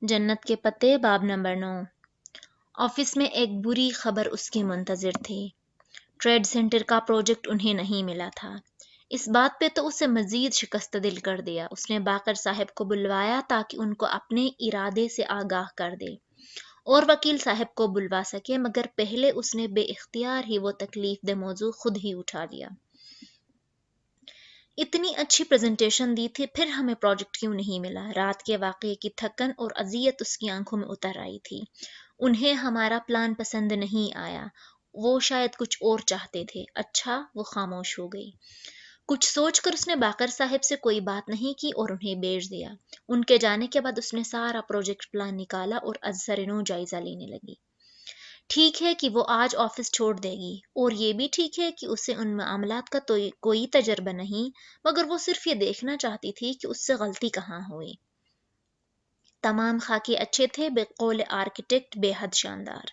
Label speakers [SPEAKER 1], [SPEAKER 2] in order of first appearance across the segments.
[SPEAKER 1] जन्नत के पते बाब नंबर 9। ऑफिस में एक बुरी खबर उसकी मुंतजिर थी। ट्रेड सेंटर का प्रोजेक्ट उन्हें नहीं मिला था। इस बात पे तो उसे मजीद शिकस्त दिल कर दिया। उसने बाकर साहब को बुलवाया ताकि उनको अपने इरादे से आगाह कर दे और वकील साहब को बुलवा सके, मगर पहले उसने बेइख्तियार ही वो तकलीफ दे मौजू खुद ही उठा लिया। इतनी अच्छी प्रेजेंटेशन दी थी, फिर हमें प्रोजेक्ट क्यों नहीं मिला? रात के वाक़ये की थकन और अजियत उसकी आंखों में उतर आई थी। उन्हें हमारा प्लान पसंद नहीं आया। वो शायद कुछ और चाहते थे। अच्छा, वो खामोश हो गई। कुछ सोचकर उसने बाकर साहब से कोई बात नहीं की और उन्हें भेज दिया। उनके जाने के बाद उसने सारा प्रोजेक्ट प्लान निकाला और अज़सर-ए-नौ जायजा लेने लगी। ठीक है कि वो आज ऑफिस छोड़ देगी, और ये भी ठीक है कि उसे उन मामलात का तो कोई तजर्बा नहीं, मगर वो सिर्फ ये देखना चाहती थी कि उससे गलती कहाँ हुई। तमाम खाके अच्छे थे, बेकौल आर्किटेक्ट बेहद शानदार।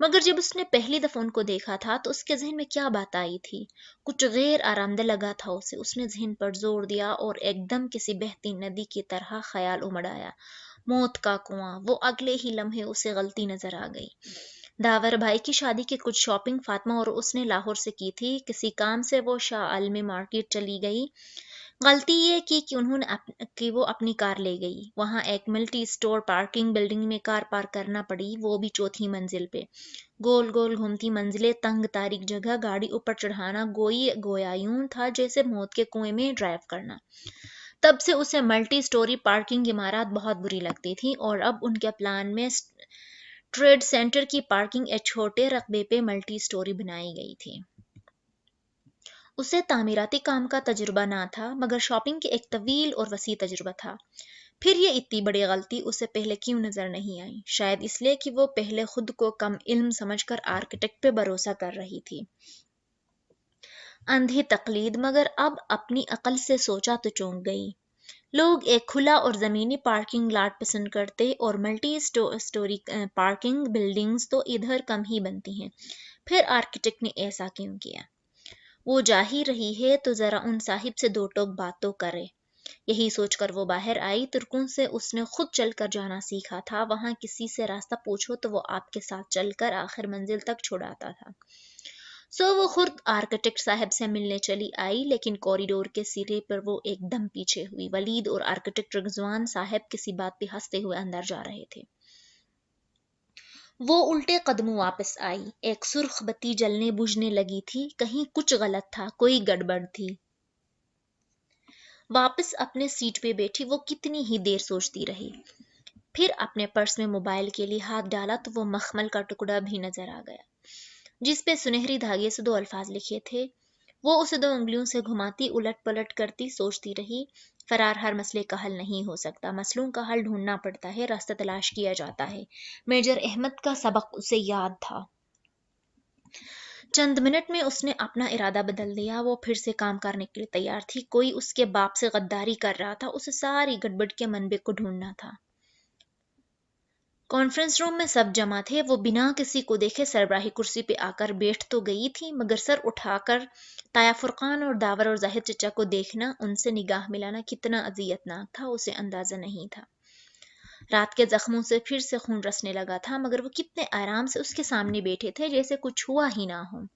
[SPEAKER 1] मगर जब उसने पहली दफा उनको देखा था तो उसके जहन में क्या बात आई थी? कुछ गैर आरामदा लगा था उसे। उसने जहन पर जोर दिया और एकदम किसी बहती नदी की तरह ख्याल उमड़ आया। मौत का कुआं। वो अगले ही लम्हे उसे गलती नजर आ गई। दावर भाई की शादी की कुछ शॉपिंग फातिमा और उसने लाहौर से की थी। किसी काम से वो शाह आलमी मार्केट चली गई। गलती ये की कि कि वो अपनी कार ले गई। वहां एक मल्टी स्टोर पार्किंग बिल्डिंग में कार पार्क करना पड़ी, वो भी चौथी मंजिल पे। गोल गोल घूमती मंजिलें, तंग तारीख जगह, गाड़ी ऊपर चढ़ाना गोया यूं था जैसे मौत के कुएं में ड्राइव करना। तब से उसे मल्टी स्टोरी पार्किंग इमारत बहुत बुरी लगती थी, और अब उनके प्लान में ट्रेड सेंटर की पार्किंग एक छोटे रकबे पे मल्टी स्टोरी बनाई गई थी। उसे तामीराती काम का तजुर्बा ना था, मगर शॉपिंग की एक तवील और वसी तजुर्बा था। फिर ये इतनी बड़ी गलती उसे पहले क्यों नजर नहीं आई? शायद इसलिए कि वो पहले खुद को कम इल्म समझकर आर्किटेक्ट पे भरोसा कर रही थी। अंधी तकलीद। मगर अब अपनी अकल से सोचा तो चौंक गई। लोग एक खुला और ज़मीनी पार्किंग लॉट पसंद करते, और मल्टी स्टोरी पार्किंग बिल्डिंग्स तो इधर कम ही बनती हैं। फिर आर्किटेक्ट ने ऐसा क्यों किया? वो जा ही रही है तो ज़रा उन साहिब से दो टोक बात तो करे। यही सोचकर वो बाहर आई। तुर्कों से उसने खुद चलकर जाना सीखा था। वहां किसी से रास्ता पूछो तो वो आपके साथ चलकर आखिर मंजिल तक छुड़ाता था। सो वो खुद आर्किटेक्ट साहब से मिलने चली आई, लेकिन कॉरिडोर के सिरे पर वो एकदम पीछे हुई। वलीद और आर्किटेक्ट रिजवान साहब किसी बात पे हंसते हुए अंदर जा रहे थे। वो उल्टे कदमों वापस आई। एक सुर्ख बत्ती जलने बुझने लगी थी। कहीं कुछ गलत था, कोई गड़बड़ थी। वापस अपने सीट पे बैठी वो कितनी ही देर सोचती रही। फिर अपने पर्स में मोबाइल के लिए हाथ डाला तो वो मखमल का टुकड़ा भी नजर आ गया, जिस पे सुनहरी धागे से दो अल्फाज लिखे थे। वो उसे दो उंगलियों से घुमाती, उलट पलट करती सोचती रही। फरार हर मसले का हल नहीं हो सकता। मसलों का हल ढूंढना पड़ता है, रास्ता तलाश किया जाता है। मेजर अहमद का सबक उसे याद था। चंद मिनट में उसने अपना इरादा बदल दिया। वो फिर से काम करने के लिए तैयार थी। कोई उसके बाप से गद्दारी कर रहा था। उसे सारी गड़बड़ के मनबे को ढूंढना था। कॉन्फ्रेंस रूम में सब जमा थे। वो बिना किसी को देखे सरबराही कुर्सी पे आकर बैठ तो गई थी, मगर सर उठाकर ताया फुरकान और दावर और जाहिद चचा को देखना, उनसे निगाह मिलाना कितना अजियतनाक था उसे अंदाजा नहीं था। रात के जख्मों से फिर से खून रसने लगा था, मगर वो कितने आराम से उसके सामने बैठे थे जैसे कुछ हुआ ही ना हो।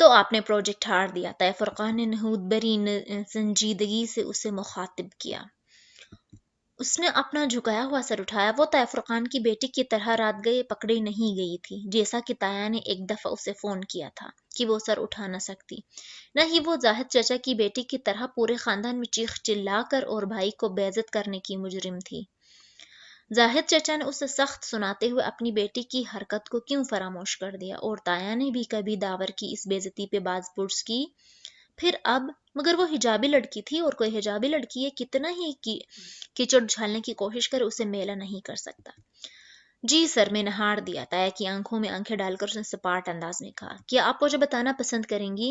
[SPEAKER 1] तो आपने प्रोजेक्ट हार दिया। ताया फुरकान ने नहूद बरी संजीदगी से उसे मुखातिब किया। उसने अपना झुकाया हुआ सर उठाया। वो ताया फुरकान की बेटी की तरह रात गए पकड़ी नहीं गई थी, जैसा कि ताया ने एक दफा उसे फोन किया था कि वो सर उठा न सकती। न ही वो जाहिद चचा की बेटी की तरह पूरे खानदान में चीख चिल्लाकर और भाई को बेइज्जत करने की मुजरिम थी। जाहिद चचा ने उसे सख्त सुनाते हुए अपनी बेटी की हरकत को क्यों फरामोश कर दिया, और ताया ने भी कभी दावर की इस बेइज्जती पे बाज पुर्स की। फिर अब, मगर वो हिजाबी लड़की थी, और कोई हिजाबी लड़की है कितना ही कीचड़ उछालने की कोशिश करे उसे मेला नहीं कर सकता। जी सर, मैंने हार दिया। ताया की आंखों में आंखें डालकर उसने सपाट अंदाज में कहा। क्या आप मुझे बताना पसंद करेंगी?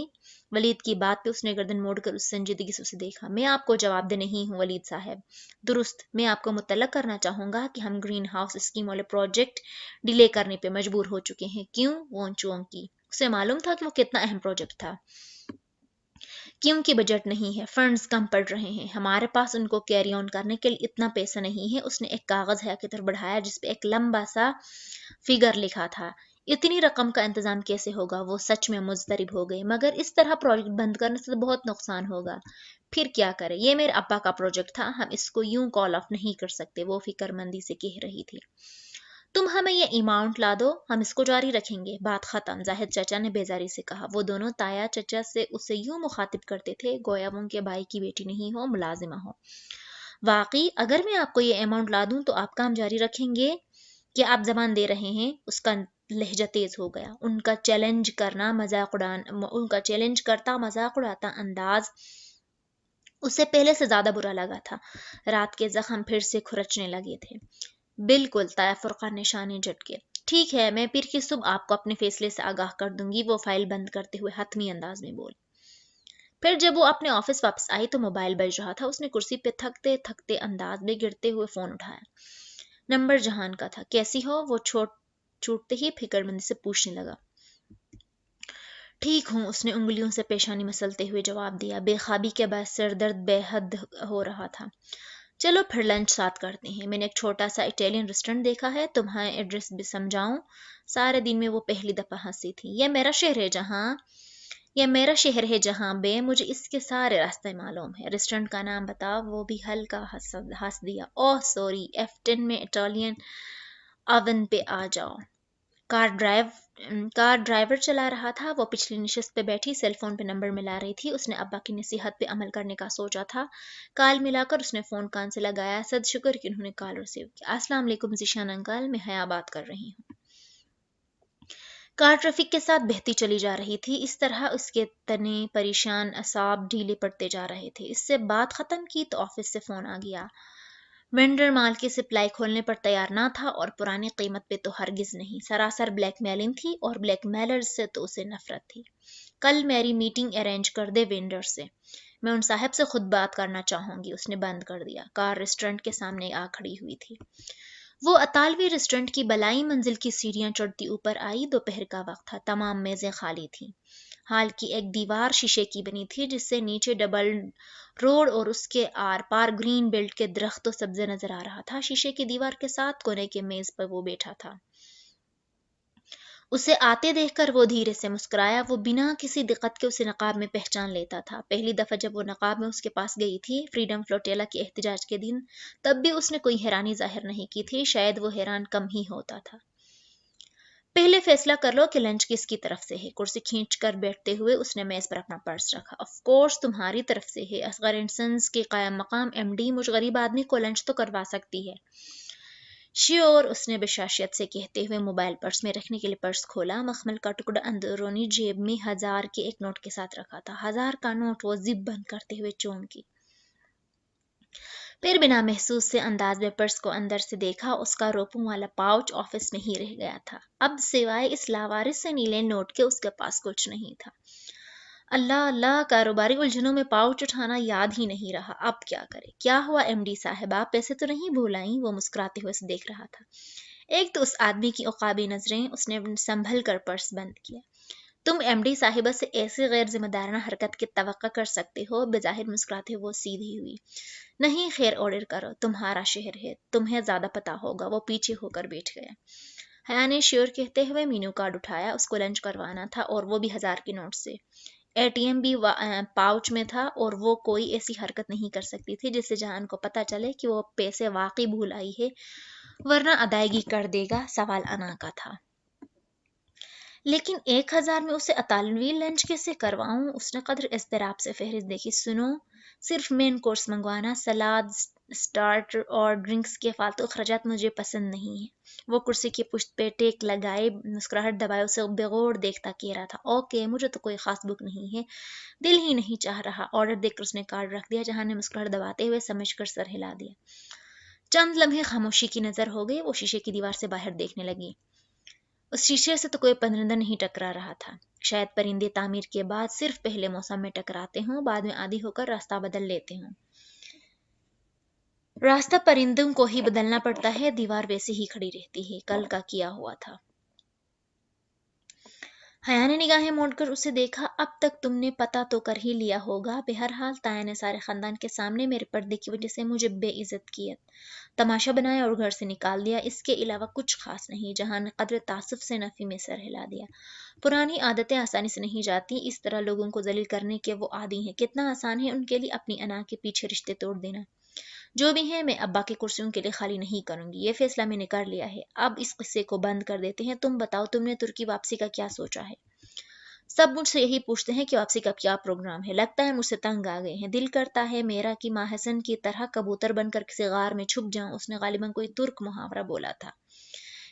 [SPEAKER 1] वलीद की बात पे उसने गर्दन मोड़कर उस संजीदगी से उसे देखा। मैं आपको जवाब दे नहीं हूँ वलीद साहब। दुरुस्त। मैं आपको मुतल्लक करना चाहूंगा कि हम ग्रीन हाउस स्कीम वाले प्रोजेक्ट डिले करने पे मजबूर हो चुके हैं। क्यों? वो चौंकी। उसे मालूम था कि वो कितना अहम प्रोजेक्ट था। کیونکہ بجٹ نہیں ہے، فنڈز کم پڑ رہے ہیں، ہمارے پاس ان کو کیری آن کرنے کے لیے اتنا پیسہ نہیں ہے۔ اس نے ایک کاغذ حیا کی طرف بڑھایا جس پہ ایک لمبا سا فگر لکھا تھا۔ اتنی رقم کا انتظام کیسے ہوگا؟ وہ سچ میں مضطرب ہو گئے۔ مگر اس طرح پروجیکٹ بند کرنے سے تو بہت نقصان ہوگا۔ پھر کیا کرے؟ یہ میرے ابا کا پروجیکٹ تھا، ہم اس کو یوں کال آف نہیں کر سکتے، وہ فکر مندی سے کہہ رہی تھی۔ تم ہمیں یہ اماؤنٹ لا دو، ہم اس کو جاری رکھیں گے۔ بات ختم، زاہد چچا نے بیزاری سے کہا۔ وہ دونوں تایا چچا سے اسے یوں مخاطب کرتے تھے گویا وہ ان کے بھائی کی بیٹی نہیں ہو، ملازمہ ہو۔ واقعی اگر میں آپ کو یہ اماؤنٹ لا دوں تو آپ کام جاری رکھیں گے؟ کیا آپ زبان دے رہے ہیں؟ اس کا لہجہ تیز ہو گیا۔ ان کا چیلنج کرتا مذاق اڑاتا انداز اسے پہلے سے زیادہ برا لگا تھا۔ رات کے زخم پھر سے کھرچنے لگے تھے۔ بالکل، تایا فرقہ نشانے جھٹکے۔ ٹھیک ہے، میں پیر کی صبح آپ کو اپنے فیصلے سے آگاہ کر دوں گی، وہ فائل بند کرتے ہوئے حتمی انداز میں بول۔ پھر جب وہ اپنے آفس واپس آئی تو موبائل بج رہا تھا۔ اس نے کرسی پہ تھکتے تھکتے انداز میں گرتے ہوئے فون اٹھایا۔ نمبر جہان کا تھا۔ کیسی ہو؟ وہ چھوٹتے ہی فکر مندی سے پوچھنے لگا۔ ٹھیک ہوں، اس نے انگلیوں سے پیشانی مسلتے ہوئے جواب دیا۔ بے خوابی کے بعد سر درد بے حد ہو رہا تھا۔ چلو پھر لنچ ساتھ کرتے ہیں، میں نے ایک چھوٹا سا اٹیلین ریسٹورینٹ دیکھا ہے، تمہیں ایڈریس بھی سمجھاؤں؟ سارے دن میں وہ پہلی دفعہ ہنسی تھی۔ یہ میرا شہر ہے جہاں بے، مجھے اس کے سارے راستے معلوم ہے۔ ریسٹورینٹ کا نام بتاؤ؟ وہ بھی ہلکا ہنس دیا۔ اوہ سوری، F10 میں اٹیلین اوون پہ آ جاؤ۔ کار ڈرائیور چلا رہا تھا، وہ پچھلی نشست پہ بیٹھی سیل فون پہ نمبر ملا رہی تھی۔ اس نے ابا کی نصیحت پہ عمل کرنے کا سوچا تھا۔ کال ملا کر اس نے فون کان سے لگایا۔ صد شکر کہ انہوں نے کال ریسیو کیا۔ السلام علیکم ذیشان انکل، میں حیا بات کر رہی ہوں۔ کار ٹریفک کے ساتھ بہتی چلی جا رہی تھی، اس طرح اس کے تنے پریشان اعصاب ڈھیلے پڑتے جا رہے تھے۔ اس سے بات ختم کی تو آفس سے فون آ گیا۔ وینڈر مال کی سپلائی کھولنے پر تیار نہ تھا اور پرانی قیمت پہ تو ہرگز نہیں۔ سراسر بلیک میلنگ تھی اور بلیک میلر سے تو اسے نفرت تھی۔ کل میری میٹنگ ارینج کر دے وینڈر سے، میں ان صاحب سے خود بات کرنا چاہوں گی۔ اس نے بند کر دیا۔ کار ریسٹورینٹ کے سامنے آ کھڑی ہوئی تھی۔ وہ اطالوی ریسٹورینٹ کی بلائی منزل کی سیڑھیاں چڑھتی اوپر آئی۔ دوپہر کا وقت تھا، تمام میزیں خالی تھیں۔ ہال کی ایک دیوار شیشے کی بنی تھی جس سے نیچے ڈبل روڈ اور اس کے آر پار گرین بیلٹ کے درخت و سبزے نظر آ رہا تھا۔ شیشے کی دیوار کے ساتھ کونے کے میز پر وہ بیٹھا تھا۔ اسے آتے دیکھ کر وہ دھیرے سے مسکرایا۔ وہ بنا کسی دقت کے اسے نقاب میں پہچان لیتا تھا۔ پہلی دفعہ جب وہ نقاب میں اس کے پاس گئی تھی، فریڈم فلوٹیلا کے احتجاج کے دن، تب بھی اس نے کوئی حیرانی ظاہر نہیں کی تھی، شاید وہ حیران کم ہی ہوتا تھا۔ پہلے فیصلہ کر لو کہ لنچ کس کی طرف سے ہے۔ کرسی کھینچ کر بیٹھتے ہوئے اس نے میز پر اپنا پرس رکھا۔ آف کورس تمہاری طرف سے ہے، اصغر اینڈ سنز کے قائم مقام MD مجھ غریب آدمی کو لنچ تو کروا سکتی ہے۔ شیور، اس نے بشاشیت سے کہتے ہوئے موبائل پرس میں رکھنے کے لیے پرس کھولا۔ مخمل کا ٹکڑا اندرونی جیب میں 1000 کے ایک نوٹ کے ساتھ رکھا تھا۔ 1000 کا نوٹ وہ زپ بند کرتے ہوئے چونکی۔ پھر بنا محسوس سے انداز میں پرس کو اندر سے دیکھا۔ اس کا روپوں والا پاؤچ آفس میں ہی رہ گیا تھا۔ اب سوائے اس لاوارث سے نیلے نوٹ کے اس کے پاس کچھ نہیں تھا۔ اللہ اللہ، کاروباری الجھنوں میں پاؤچ اٹھانا یاد ہی نہیں رہا، اب کیا کرے؟ کیا ہوا MD صاحبہ، پیسے تو نہیں بھول آئیں؟ وہ مسکراتے ہوئے اسے دیکھ رہا تھا۔ ایک تو اس آدمی کی عقابی نظریں، اس نے سنبھل کر پرس بند کیا۔ تم MD صاحبہ سے ایسے غیر ذمہ دارانہ حرکت کی توقع کر سکتے ہو؟ بظاہر مسکراتے ہوئے وہ سیدھی ہوئی۔ نہیں، خیر آرڈر کرو، تمہارا شہر ہے، تمہیں زیادہ پتا ہوگا۔ وہ پیچھے ہو کر بیٹھ گیا۔ حیا نے شیور کہتے ہوئے مینو کارڈ اٹھایا۔ اس کو لنچ کروانا تھا اور وہ بھی 1000 کے نوٹ سے۔ ATM بھی پاؤچ میں تھا اور وہ کوئی ایسی حرکت نہیں کر سکتی تھی جس سے جہان کو پتا چلے کہ وہ پیسے واقعی بھول آئی ہے، ورنہ ادائیگی کر دے گا۔ سوال انا کا تھا۔ لیکن 1000 میں اسے اطالوی لنچ کیسے کرواؤں؟ اس نے قدر اضطراب سے فہرست دیکھی۔ سنو، صرف مین کورس منگوانا، سلاد، سٹارٹر اور ڈرنکس کے فالتو اخراجات مجھے پسند نہیں ہیں۔ وہ کرسی کی پشت پہ ٹیک لگائے مسکراہٹ دبائے اسے بغور دیکھتا کہہ رہا تھا۔ اوکے، مجھے تو کوئی خاص بھوک نہیں ہے، دل ہی نہیں چاہ رہا۔ آرڈر دیکھ کر اس نے کارڈ رکھ دیا۔ جہاں نے مسکراہٹ دباتے ہوئے سمجھ کر سر ہلا دیا۔ چند لمحے خاموشی کی نظر ہو گئی۔ وہ شیشے کی دیوار سے باہر دیکھنے لگی۔ اس شیشے سے تو کوئی پرندہ نہیں ٹکرا رہا تھا۔ شاید پرندے تعمیر کے بعد صرف پہلے موسم میں ٹکراتے ہوں، بعد میں عادی ہو کر راستہ بدل لیتے ہوں۔ راستہ پرندوں کو ہی بدلنا پڑتا ہے، دیوار ویسے ہی کھڑی رہتی ہے، کل کا کیا ہوا تھا۔ हया ने निगाहें मोड़कर उसे देखा। अब तक तुमने पता तो कर ही लिया होगा। बहरहाल ताया ने सारे खानदान के सामने मेरे पर्दे की वजह से मुझे बेइज्जत किया, तमाशा बनाया और घर से निकाल दिया। इसके अलावा कुछ खास नहीं। जहां ने कदर तासुफ से नफी में सर हिला दिया। पुरानी आदतें आसानी से नहीं जाती, इस तरह लोगों को जलील करने के वो आदी हैं। कितना आसान है उनके लिए अपनी अना के पीछे रिश्ते तोड़ देना। जो भी है, मैं अब्बा की कुर्सी उनके लिए खाली नहीं करूंगी। ये फैसला मैंने कर लिया है। अब इस किस्से को बंद कर देते हैं। तुम बताओ, तुमने तुर्की वापसी का क्या सोचा है? सब मुझसे यही पूछते हैं कि वापसी का क्या प्रोग्राम है। लगता है मुझसे तंग आ गए हैं। दिल करता है मेरा कि माहसन की तरह कबूतर बनकर किसी गार में छुप जाऊं। उसने गालिबन कोई तुर्क मुहावरा बोला था।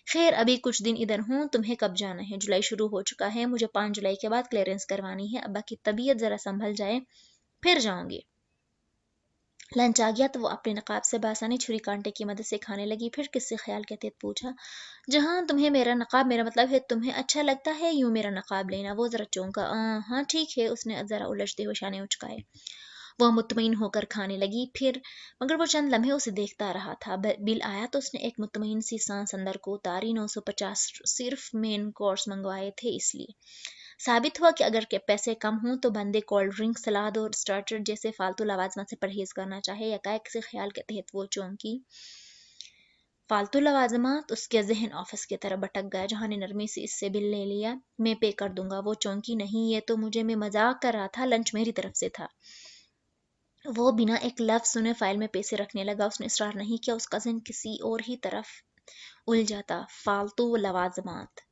[SPEAKER 1] खैर, अभी कुछ दिन इधर हूँ। तुम्हें कब जाना है? जुलाई शुरू हो चुका है। मुझे 5 जुलाई के बाद क्लियरेंस करवानी है। अब्बा की तबीयत जरा संभल जाए फिर जाऊंगी। लंच आ गया तो वो अपने नकाब से बासानी छुरी कांटे की मदद से खाने लगी। फिर किससे ख्याल के तहत पूछा, जहाँ तुम्हें मेरा नकाब, मेरा मतलब है तुम्हें अच्छा लगता है यूं मेरा नकाब लेना? वो जरा चौंका। हाँ ठीक है, उसने जरा उलझते हुए शाने उचकाए। वह मुतमईन होकर खाने लगी। फिर मगर वो चंद लम्हे उसे देखता रहा था। बिल आया तो उसने एक मुतमईन सी सांस अंदर को उतारी। 950 सिर्फ मेन कोर्स मंगवाए थे इसलिए। साबित हुआ कि अगर के पैसे कम हों तो बंदे कोल्ड ड्रिंक, सलाद और स्टार्टर जैसे फालतू लवाजमा से परहेज करना चाहे। यकायक से ख्याल के तहत वो चौंकी। फालतू लवाजमात? उसके जहन ऑफिस की तरफ भटक गया, जहां ने नरमी से इससे बिल ले लिया। मैं पे कर दूंगा। वो चौंकी। नहीं, ये तो मैं मजाक कर रहा था। लंच मेरी तरफ से था। वो बिना एक लफ्ज सुने फाइल में पैसे रखने लगा। उसने इसरार नहीं किया। उसका जहन किसी और ही तरफ उलझा था। फालतू लवाजमात।